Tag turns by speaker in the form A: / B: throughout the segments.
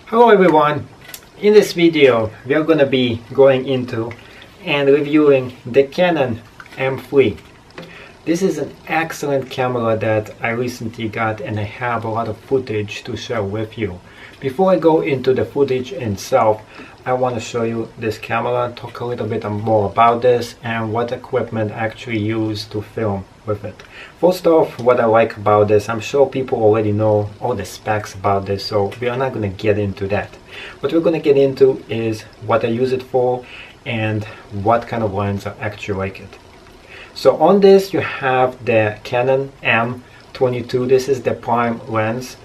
A: Hello everyone! In this video we are going to be going into and reviewing the Canon M3. This is an excellent camera that I recently got and I have a lot of footage to share with you. Before I go into the footage itself, I want to show you this camera, talk a little bit more about this and what equipment I actually use to film with it. First off, what I like about this, I'm sure people already know all the specs about this, so we are not going to get into that. What we're going to get into is what I use it for and what kind of lens I actually like it. So on this you have the Canon M3. This is the prime lens.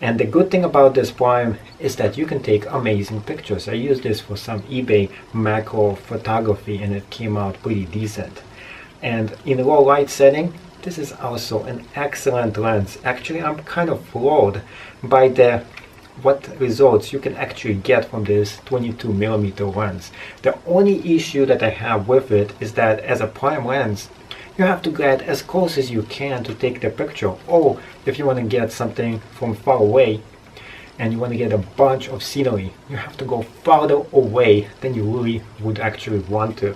A: And the good thing about this prime is that you can take amazing pictures. I used this for some eBay macro photography and it came out pretty decent. And in low light setting, this is also an excellent lens. Actually, I'm kind of floored by what results you can actually get from this 22mm lens. The only issue that I have with it is that as a prime lens, you have to get as close as you can to take the picture, or if you want to get something from far away and you want to get a bunch of scenery, you have to go farther away than you really would actually want to.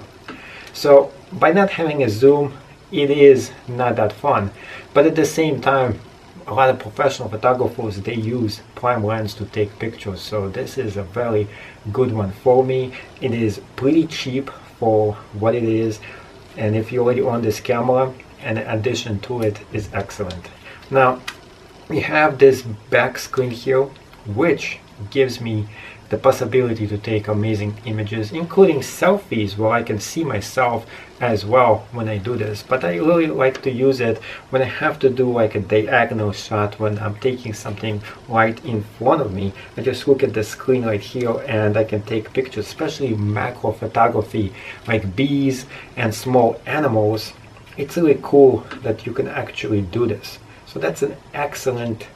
A: So by not having a zoom, it is not that fun, but at the same time a lot of professional photographers, they use prime lens to take pictures, so this is a very good one for me. It is pretty cheap for what it is. And if you already own this camera, an addition to it is excellent. Now we have this back screen here, which gives me the possibility to take amazing images, including selfies where I can see myself as well when I do this. But I really like to use it when I have to do like a diagonal shot, when I'm taking something right in front of me. I just look at the screen right here and I can take pictures, especially macro photography like bees and small animals. It's really cool that you can actually do this. So that's an excellent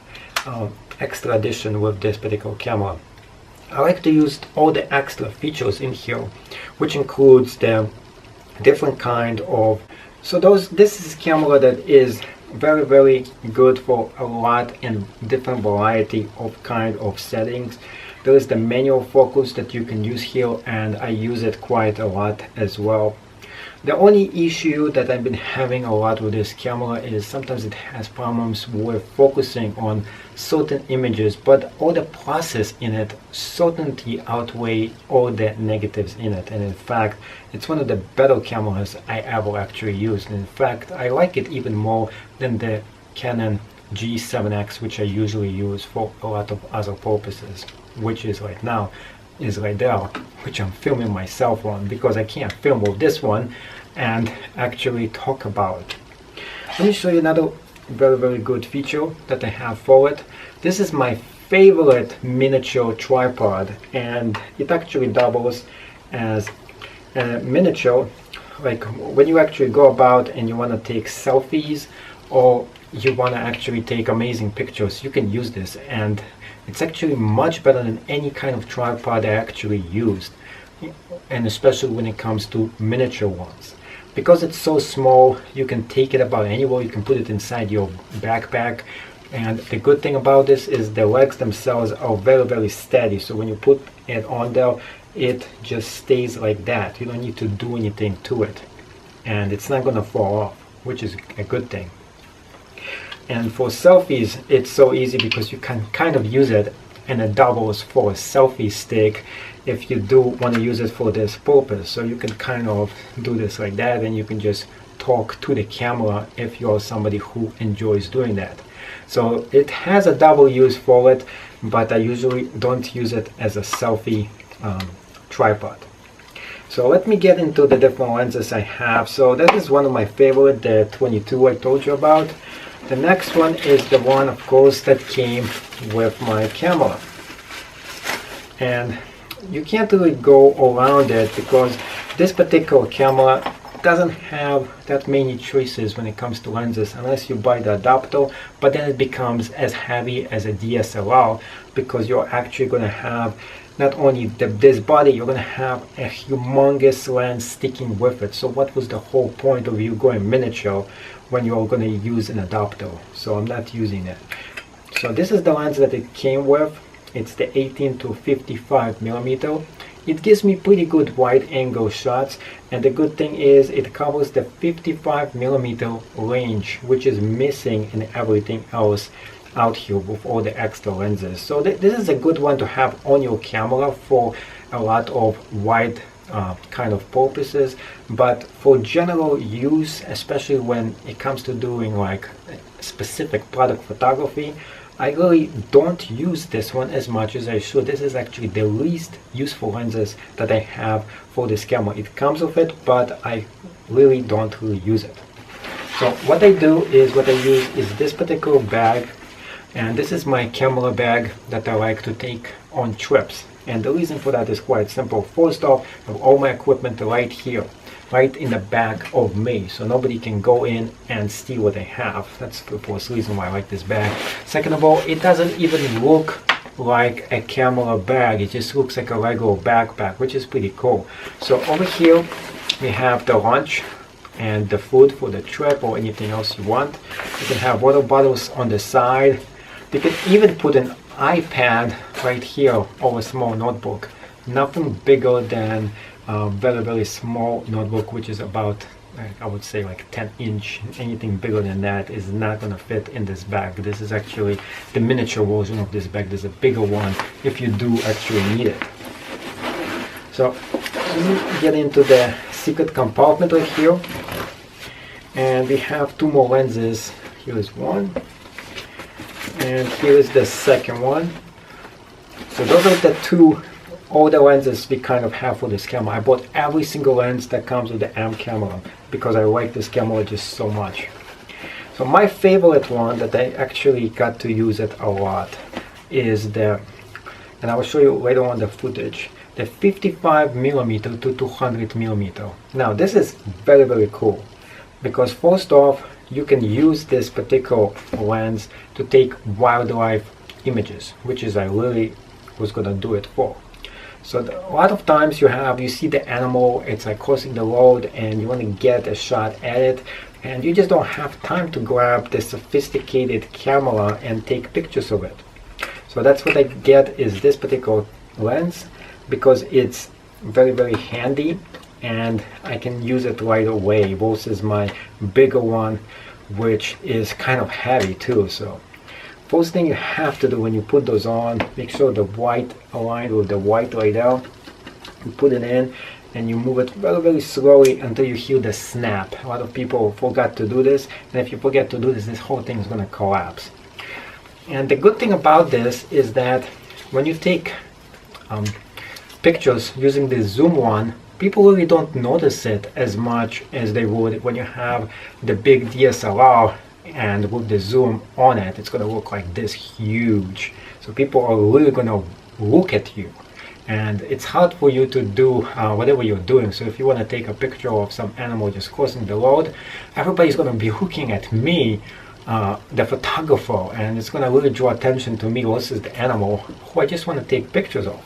A: extra addition with this particular camera. I like to use all the extra features in here, which includes the different kind of, this is a camera that is very good for a lot and different variety of kind of settings. There is the manual focus that you can use here, and I use it quite a lot as well. The only issue that I've been having a lot with this camera is sometimes it has problems with focusing on certain images, but all the pluses in it certainly outweigh all the negatives in it. And in fact, it's one of the better cameras I ever actually used. And in fact, I like it even more than the Canon G7X, which I usually use for a lot of other purposes, which is right now is right there, which I'm filming myself on because I can't film with this one and actually talk about it. Let me show you another very good feature that I have for it. This is my favorite miniature tripod, and it actually doubles as a miniature. Like when you actually go about and you want to take selfies or you want to actually take amazing pictures, you can use this, and it's actually much better than any kind of tripod I actually used, and especially when it comes to miniature ones. Because it's so small, you can take it about anywhere. You can put it inside your backpack, and the good thing about this is the legs themselves are very steady, so when you put it on there, it just stays like that. You don't need to do anything to it, and it's not gonna fall off, which is a good thing. And for selfies, it's so easy because you can kind of use it, and it doubles for a selfie stick if you do want to use it for this purpose. So you can kind of do this like that, and you can just talk to the camera if you're somebody who enjoys doing that. So it has a double use for it, but I usually don't use it as a selfie tripod. So let me get into the different lenses I have. So that is one of my favorite, the 22 I told you about. The next one is the one, of course, that came with my camera. And you can't really go around it because this particular camera doesn't have that many choices when it comes to lenses unless you buy the adapter, but then it becomes as heavy as a DSLR because you're actually going to have not only this body, you're going to have a humongous lens sticking with it. So what was the whole point of you going miniature when you're going to use an adapter? So I'm not using it. So this is the lens that it came with. It's the 18 to 55 millimeter. It gives me pretty good wide angle shots, and the good thing is it covers the 55 millimeter range, which is missing in everything else out here with all the extra lenses. So this is a good one to have on your camera for a lot of wide kind of purposes, but for general use, especially when it comes to doing like specific product photography, I really don't use this one as much as I should. This is actually the least useful lenses that I have for this camera. It comes with it, but I really don't use it. So what I do is, what I use is this particular bag, and this is my camera bag that I like to take on trips. And the reason for that is quite simple. First off, I have all my equipment right here, right in the back of me, so nobody can go in and steal what I have. That's the first reason why I like this bag. Second of all, it doesn't even look like a camera bag. It just looks like a regular backpack, which is pretty cool. So over here we have the lunch and the food for the trip or anything else you want. You can have water bottles on the side. You can even put an iPad right here or a small notebook. Nothing bigger than a very small notebook, which is about, I would say, like 10-inch. Anything bigger than that is not going to fit in this bag. This is actually the miniature version of this bag. There's a bigger one if you do actually need it. So we get into the secret compartment right here, and we have two more lenses. Here is one, and here is the second one. So those are the two all the lenses we kind of have for this camera. I bought every single lens that comes with the M camera because I like this camera just so much. So my favorite one that I actually got to use it a lot is the, and I will show you later on the footage, the 55 millimeter to 200 millimeter. Now this is very cool because first off, you can use this particular lens to take wildlife images, which is I really was gonna do it for. So a lot of times you see the animal, it's like crossing the road and you want to get a shot at it, and you just don't have time to grab the sophisticated camera and take pictures of it. So that's what I get is this particular lens, because it's very handy and I can use it right away versus my bigger one, which is kind of heavy too. So first thing you have to do when you put those on, make sure the white aligned with the white right there. You put it in and you move it very slowly until you hear the snap. A lot of people forgot to do this, and if you forget to do this, this whole thing is going to collapse. And the good thing about this is that when you take pictures using the zoom one, people really don't notice it as much as they would when you have the big DSLR, and with the zoom on it, it's going to look like this huge. So people are really going to look at you, and it's hard for you to do whatever you're doing. So if you want to take a picture of some animal just crossing the road, everybody's going to be looking at me, the photographer, and it's going to really draw attention to me versus the animal who I just want to take pictures of,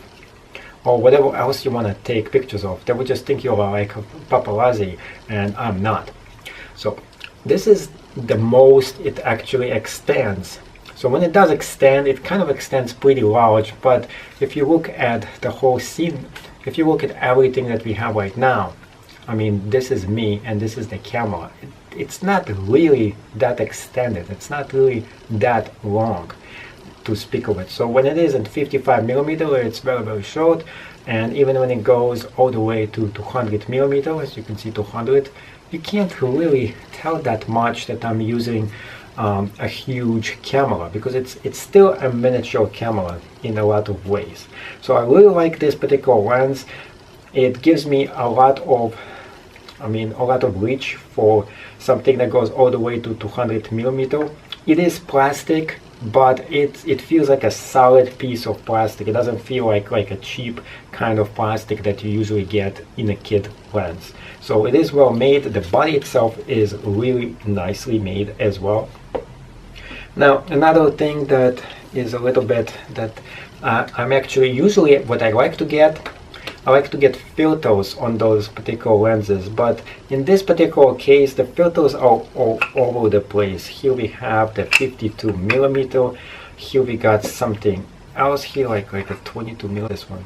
A: or whatever else you want to take pictures of. They would just think you're like a paparazzi, and I'm not. So this is the most it actually extends. So when it does extend, it kind of extends pretty large, but if you look at the whole scene, if you look at everything that we have right now, I mean, this is me and this is the camera. It's not really that extended. It's not really that long to speak of it. So when it is at 55 millimeter, it's very short, and even when it goes all the way to 200 millimeter, as you can see 200, you can't really tell that much that I'm using a huge camera, because it's still a miniature camera in a lot of ways. So I really like this particular lens. It gives me a lot of reach for something that goes all the way to 200 millimeter. It is plastic, but it feels like a solid piece of plastic. It doesn't feel like a cheap kind of plastic that you usually get in a kit lens. So it is well made. The body itself is really nicely made as well. Now another thing that is a little bit that I'm actually usually what I like to get filters on those particular lenses, but in this particular case the filters are all over the place. Here we have the 52 millimeter, here we got something else here, like a 22 mm. This one,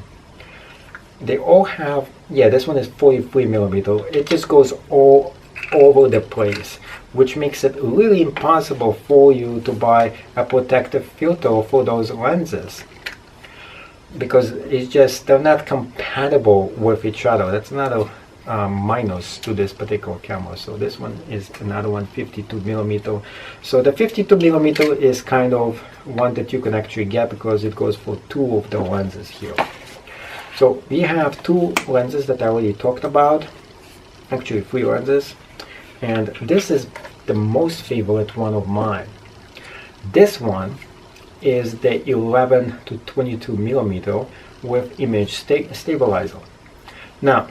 A: they all have, yeah, this one is 43 millimeter. It just goes all over the place, which makes it really impossible for you to buy a protective filter for those lenses, because it's just, they're not compatible with each other. That's another minus to this particular camera. So this one is another one, 52 millimeter. So the 52 millimeter is kind of one that you can actually get because it goes for two of the lenses here. So we have two lenses that I already talked about, actually three lenses, and this is the most favorite one of mine. This one is the 11 to 22 millimeter with image stabilizer. Now,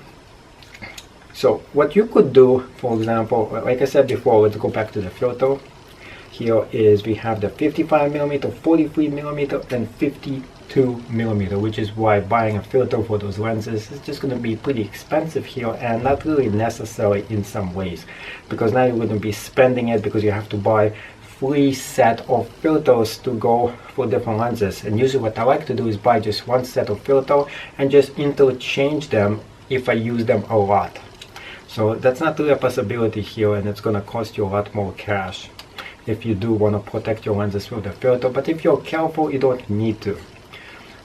A: so what you could do, for example, like I said before, let's go back to the filter. Here is, we have the 55 millimeter, 43 millimeter, and 52 millimeter, which is why buying a filter for those lenses is just going to be pretty expensive here, and not really necessary in some ways, because now you're going to be spending it because you have to buy 3 set of filters to go for different lenses. And usually what I like to do is buy just one set of filter and just interchange them if I use them a lot. So that's not really a possibility here, and it's going to cost you a lot more cash if you do want to protect your lenses with the filter. But if you're careful, you don't need to.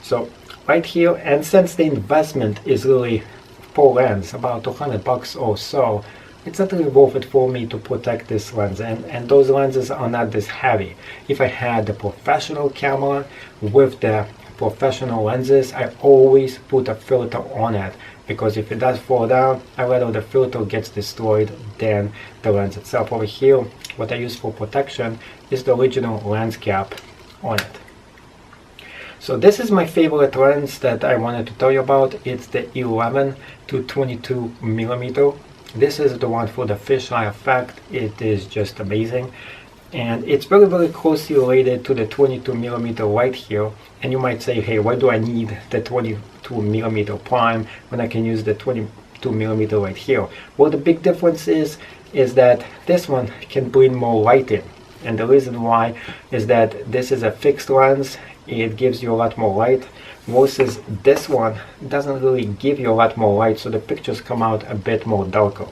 A: So right here, and since the investment is really per lens about $200 or so, it's not really worth it for me to protect this lens, and those lenses are not this heavy. If I had the professional camera with the professional lenses, I always put a filter on it, because if it does fall down, I'd rather the filter gets destroyed than the lens itself. Over here, what I use for protection is the original lens cap on it. So this is my favorite lens that I wanted to tell you about. It's the 11 to 22 millimeter. This is the one for the fisheye effect. It is just amazing, and it's very, very closely related to the 22 millimeter right here. And you might say, hey, why do I need the 22 millimeter prime when I can use the 22 millimeter right here? Well, the big difference is that this one can bring more light in, and the reason why is that this is a fixed lens. It gives you a lot more light, versus this one doesn't really give you a lot more light, so the pictures come out a bit more darker.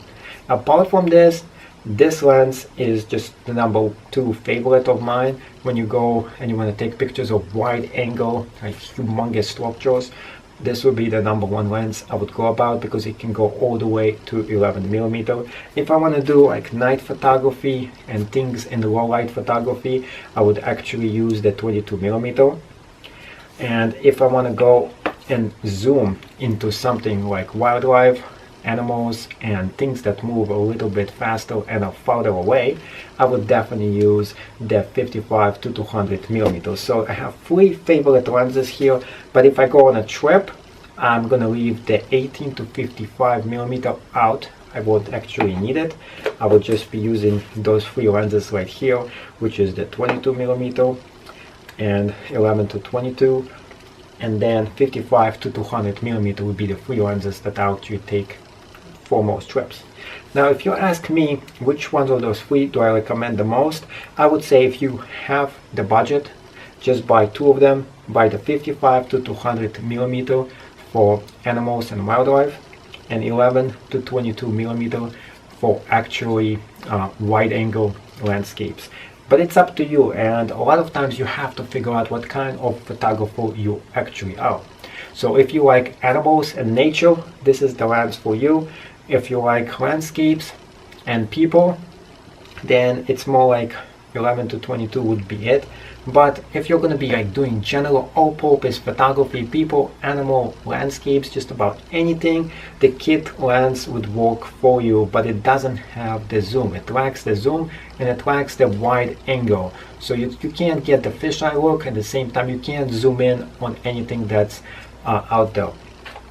A: Apart from this, this lens is just the number 2 favorite of mine. When you go and you want to take pictures of wide angle, like humongous structures, this would be the number 1 lens I would go about, because it can go all the way to 11 millimeter. If I want to do like night photography and things in the low light photography, I would actually use the 22 millimeter. And if I want to go and zoom into something like wildlife, animals, and things that move a little bit faster and are farther away, I would definitely use the 55 to 200 millimeters. So I have 3 favorite lenses here, but if I go on a trip, I'm gonna leave the 18 to 55 millimeter out. I won't actually need it. I would just be using those 3 lenses right here, which is the 22 millimeter and 11 to 22, and then 55 to 200 millimeter would be the 3 lenses that I actually take for most trips. Now, if you ask me which ones of those 3 do I recommend the most, I would say if you have the budget, just buy 2 of them. Buy the 55 to 200 millimeter for animals and wildlife, and 11 to 22 millimeter for actually wide angle landscapes. But it's up to you, and a lot of times you have to figure out what kind of photographer you actually are. So if you like animals and nature, this is the lens for you. If you like landscapes and people, then it's more like 11 to 22 would be it. But if you're going to be like doing general all-purpose photography, people, animal, landscapes, just about anything, the kit lens would work for you, but it doesn't have the zoom. It lacks the zoom and it lacks the wide angle. So you can't get the fisheye look, at the same time you can't zoom in on anything that's out there.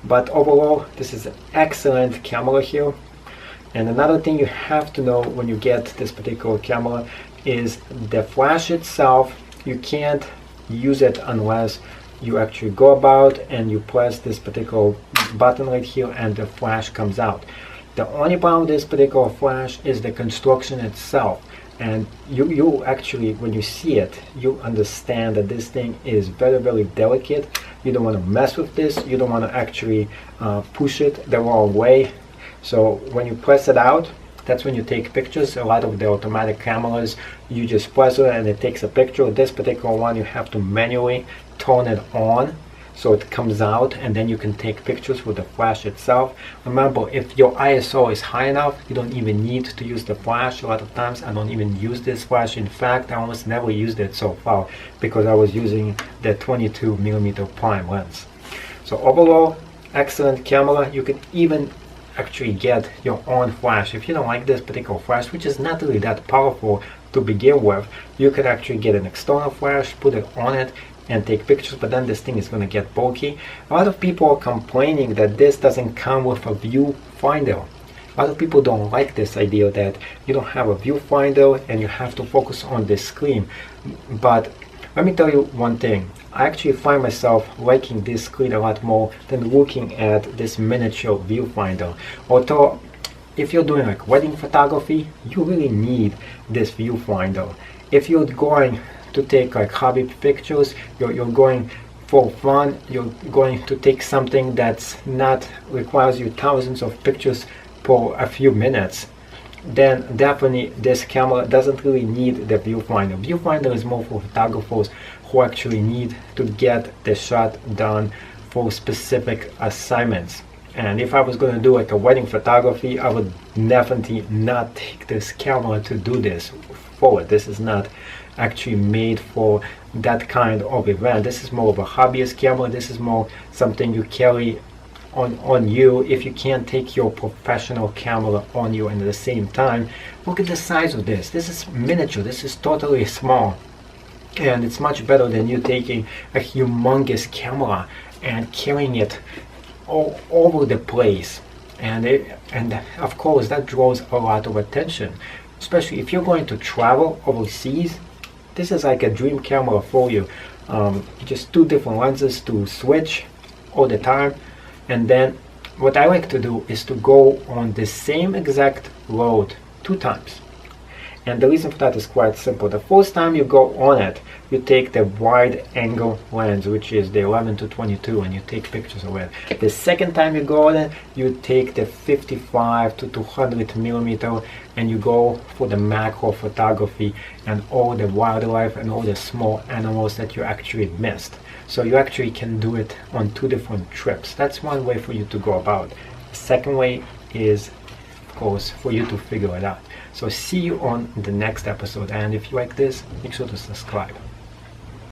A: But overall, this is an excellent camera here. And another thing you have to know when you get this particular camera is the flash itself. You can't use it unless you actually go about and you press this particular button right here and the flash comes out. The only problem with this particular flash is the construction itself. And you actually, when you see it, you understand that this thing is very, very delicate. You don't want to mess with this. You don't want to actually push it the wrong way. So when you press it out, that's when you take pictures. A lot of the automatic cameras, you just press it and it takes a picture. This particular one, you have to manually turn it on so it comes out, and then you can take pictures with the flash itself. Remember, if your ISO is high enough, you don't even need to use the flash. A lot of times I don't even use this flash. In fact, I almost never used it so far because I was using the 22mm prime lens. So overall, excellent camera. You could even actually get your own flash. If you don't like this particular flash, which is not really that powerful to begin with, you could actually get an external flash, put it on it, and take pictures, but then this thing is going to get bulky. A lot of people are complaining that this doesn't come with a viewfinder. A lot of people don't like this idea that you don't have a viewfinder and you have to focus on the screen. But let me tell you one thing. I actually find myself liking this screen a lot more than looking at this miniature viewfinder. Although, if you're doing like wedding photography, you really need this viewfinder. If you're going to take like hobby pictures, you're going for fun, you're going to take something that's not requires you thousands of pictures for a few minutes, then definitely this camera doesn't really need the viewfinder. Viewfinder is more for photographers who actually need to get the shot done for specific assignments. And if I was going to do like a wedding photography, I would definitely not take this camera to do this forward. This is not actually made for that kind of event. This is more of a hobbyist camera. This is more something you carry on you if you can't take your professional camera on you. And at the same time, look at the size of this. This is miniature. This is totally small, and it's much better than you taking a humongous camera and carrying it all over the place. And of course that draws a lot of attention, especially if you're going to travel overseas. This is like a dream camera for you. Just two different lenses to switch all the time. And then what I like to do is to go on the same exact road 2 times. And the reason for that is quite simple. The first time you go on it, you take the wide angle lens, which is the 11-22, and you take pictures of it. The second time you go on it, you take the 55-200mm, and you go for the macro photography and all the wildlife and all the small animals that you actually missed. So you actually can do it on 2 different trips. That's one way for you to go about. The second way is, of course, for you to figure it out. So see you on the next episode, and if you like this, make sure to subscribe.